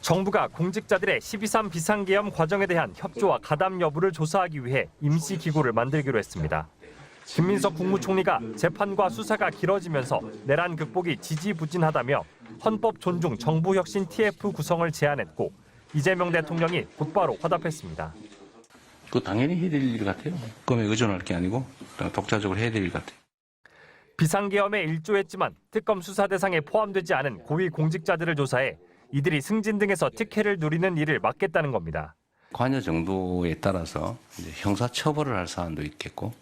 정부가 공직자들의 12.3 비상계엄 과정에 대한 협조와 가담 여부를 조사하기 위해 임시기구를 만들기로 했습니다. 김민석 국무총리가 재판과 수사가 길어지면서 내란 극복이 지지부진하다며 헌법 존중 정부혁신 TF 구성을 제안했고 이재명 대통령이 곧바로 화답했습니다. 그 당연히 해야 될 일 같아요. 특검에 의존할 게 아니고 독자적으로 해야 될 일 같아요. 비상계엄에 일조했지만 특검 수사 대상에 포함되지 않은 고위 공직자들을 조사해 이들이 승진 등에서 특혜를 누리는 일을 막겠다는 겁니다. 관여 정도에 따라서 이제 형사 처벌을 할 사안도 있겠고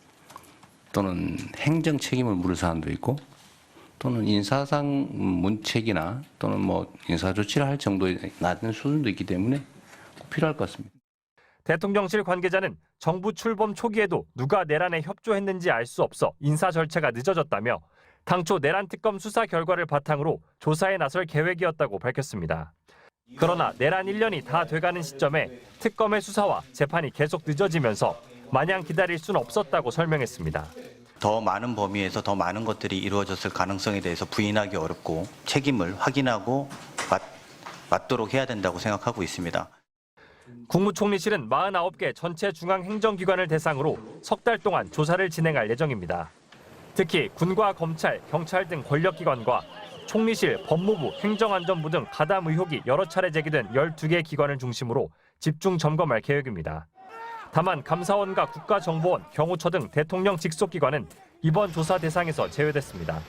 또는 행정 책임을 물을 사안도 있고 또는 인사상 문책이나 또는 인사 조치를 할 정도의 낮은 수준도 있기 때문에 꼭 필요할 것 같습니다. 대통령실 관계자는 정부 출범 초기에도 누가 내란에 협조했는지 알 수 없어 인사 절차가 늦어졌다며 당초 내란 특검 수사 결과를 바탕으로 조사에 나설 계획이었다고 밝혔습니다. 그러나 내란 1년이 다 돼가는 시점에 특검의 수사와 재판이 계속 늦어지면서 마냥 기다릴 수는 없었다고 설명했습니다. 더 많은 범위에서 더 많은 것들이 이루어졌을 가능성에 대해서 부인하기 어렵고 책임을 확인하고 맞도록 해야 된다고 생각하고 있습니다. 국무총리실은 49개 전체 중앙행정기관을 대상으로 석 달 동안 조사를 진행할 예정입니다. 특히 군과 검찰, 경찰 등 권력기관과 총리실, 법무부, 행정안전부 등 가담 의혹이 여러 차례 제기된 12개 기관을 중심으로 집중 점검할 계획입니다. 다만 감사원과 국가정보원, 경호처 등 대통령 직속 기관은 이번 조사 대상에서 제외됐습니다.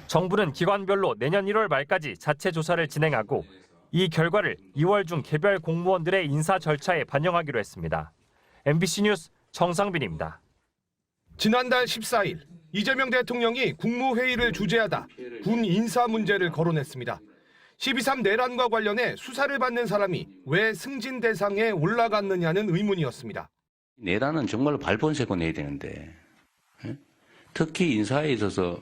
정부는 기관별로 내년 1월 말까지 자체 조사를 진행하고 이 결과를 2월 중 개별 공무원들의 인사 절차에 반영하기로 했습니다. MBC 뉴스 정상빈입니다. 지난달 14일 이재명 대통령이 국무회의를 주재하다 군 인사 문제를 거론했습니다. 12.3 내란과 관련해 수사를 받는 사람이 왜 승진 대상에 올라갔느냐는 의문이었습니다. 내란은 정말로 발본색을 내야 되는데 특히 인사에 있어서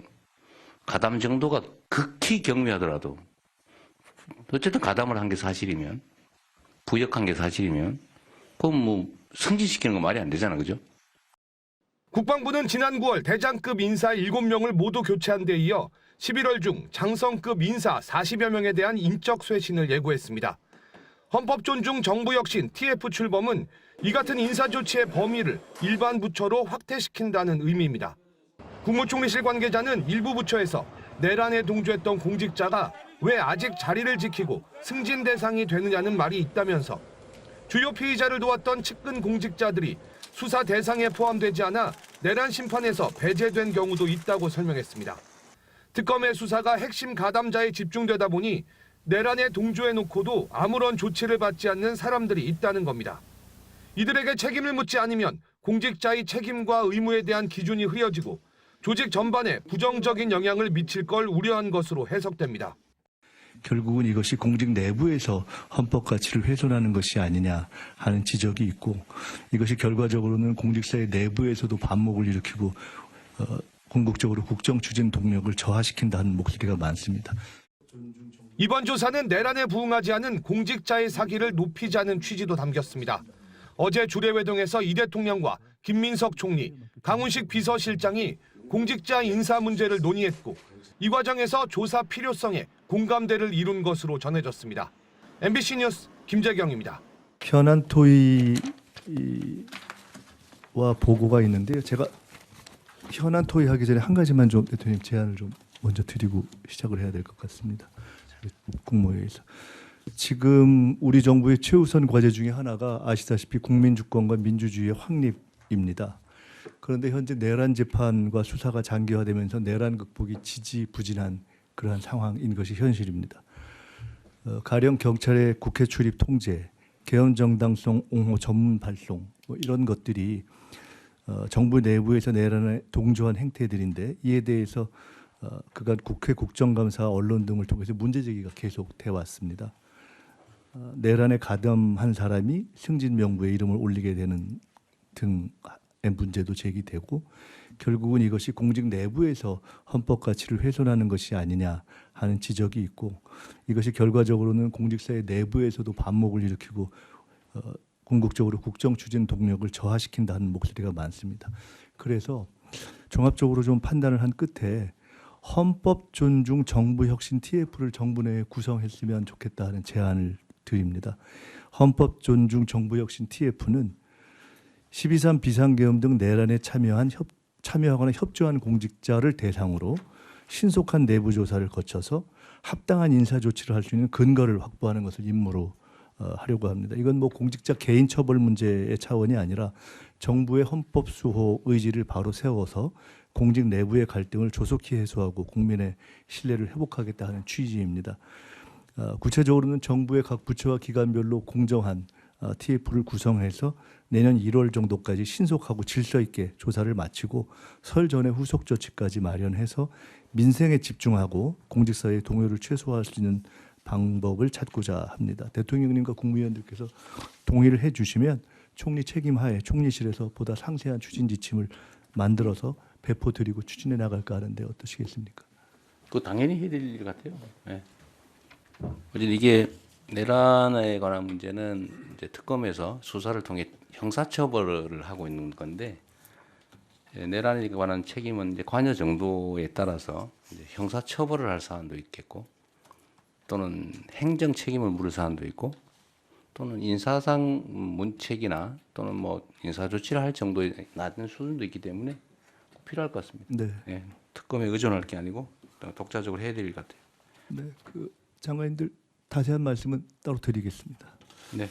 가담 정도가 극히 경미하더라도 어쨌든 가담을 한 게 사실이면 부역한 게 사실이면 그건 승진시키는 건 말이 안 되잖아, 그죠? 국방부는 지난 9월 대장급 인사 7명을 모두 교체한 데 이어 11월 중 장성급 인사 40여 명에 대한 인적 쇄신을 예고했습니다. 헌법 존중 정부혁신 TF 출범은 이 같은 인사 조치의 범위를 일반 부처로 확대시킨다는 의미입니다. 국무총리실 관계자는 일부 부처에서 내란에 동조했던 공직자가 왜 아직 자리를 지키고 승진 대상이 되느냐는 말이 있다면서 주요 피의자를 도왔던 측근 공직자들이 수사 대상에 포함되지 않아 내란 심판에서 배제된 경우도 있다고 설명했습니다. 특검의 수사가 핵심 가담자에 집중되다 보니 내란에 동조해놓고도 아무런 조치를 받지 않는 사람들이 있다는 겁니다. 이들에게 책임을 묻지 않으면 공직자의 책임과 의무에 대한 기준이 흐려지고 조직 전반에 부정적인 영향을 미칠 걸 우려한 것으로 해석됩니다. 결국은 이것이 공직 내부에서 헌법 가치를 훼손하는 것이 아니냐 하는 지적이 있고 이것이 결과적으로는 공직사회 내부에서도 반목을 일으키고 궁극적으로 국정 추진 동력을 저하시킨다는 목소리가 많습니다. 이번 조사는 내란에 부응하지 않은 공직자의 사기를 높이자는 취지도 담겼습니다. 어제 주례회동에서 이 대통령과 김민석 총리, 강훈식 비서실장이 공직자 인사 문제를 논의했고 이 과정에서 조사 필요성에 공감대를 이룬 것으로 전해졌습니다. MBC 뉴스 김재경입니다. 현안 토의와 보고가 있는데요. 제가 현안 토의하기 전에 한 가지만 좀 대통령 제안을 좀 먼저 드리고 시작을 해야 될 것 같습니다. 국무회의에서. 지금 우리 정부의 최우선 과제 중에 하나가 아시다시피 국민주권과 민주주의의 확립입니다. 그런데 현재 내란 재판과 수사가 장기화되면서 내란 극복이 지지부진한 그러한 상황인 것이 현실입니다. 가령 경찰의 국회 출입 통제, 개헌 정당성 옹호 전문 발송 이런 것들이 정부 내부에서 내란에 동조한 행태들인데 이에 대해서 그간 국회 국정감사 언론 등을 통해서 문제제기가 계속돼 왔습니다. 내란에 가담한 사람이 승진 명부에 이름을 올리게 되는 등의 문제도 제기되고 결국은 이것이 공직 내부에서 헌법 가치를 훼손하는 것이 아니냐 하는 지적이 있고 이것이 결과적으로는 공직사회 내부에서도 반목을 일으키고 궁극적으로 국정 추진 동력을 저하시킨다는 목소리가 많습니다. 그래서 종합적으로 좀 판단을 한 끝에 헌법 존중 정부 혁신 TF를 정부 내에 구성했으면 좋겠다 하는 제안을 드립니다. 헌법 존중 정부 혁신 TF는 12.3 비상계엄 등 내란에 참여하거나 협조한 공직자를 대상으로 신속한 내부 조사를 거쳐서 합당한 인사 조치를 할 수 있는 근거를 확보하는 것을 임무로 하려고 합니다. 이건 뭐 공직자 개인 처벌 문제의 차원이 아니라 정부의 헌법 수호 의지를 바로 세워서 공직 내부의 갈등을 조속히 해소하고 국민의 신뢰를 회복하겠다 하는 취지입니다. 구체적으로는 정부의 각 부처와 기관별로 공정한 TF를 구성해서 내년 1월 정도까지 신속하고 질서 있게 조사를 마치고 설 전에 후속 조치까지 마련해서 민생에 집중하고 공직사회의 동요를 최소화할 수 있는 방법을 찾고자 합니다. 대통령님과 국무위원들께서 동의를 해주시면 총리 책임하에 총리실에서 보다 상세한 추진 지침을 만들어서 배포드리고 추진해 나갈까 하는데 어떠시겠습니까? 그 당연히 해야 될 일 같아요. 예. 어쨌든 이게 내란에 관한 문제는 이제 특검에서 수사를 통해 형사처벌을 하고 있는 건데 내란에 관한 책임은 이제 관여 정도에 따라서 이제 형사처벌을 할 사안도 있겠고 또는 행정 책임을 물을 사안도 있고 또는 인사상 문책이나 또는 뭐 인사 조치를 할 정도의 낮은 수준도 있기 때문에 꼭 필요할 것 같습니다. 네. 예, 특검에 의존할 게 아니고 독자적으로 해야 될 일 같아요. 네. 그 장관님들 자세한 말씀은 따로 드리겠습니다. 네.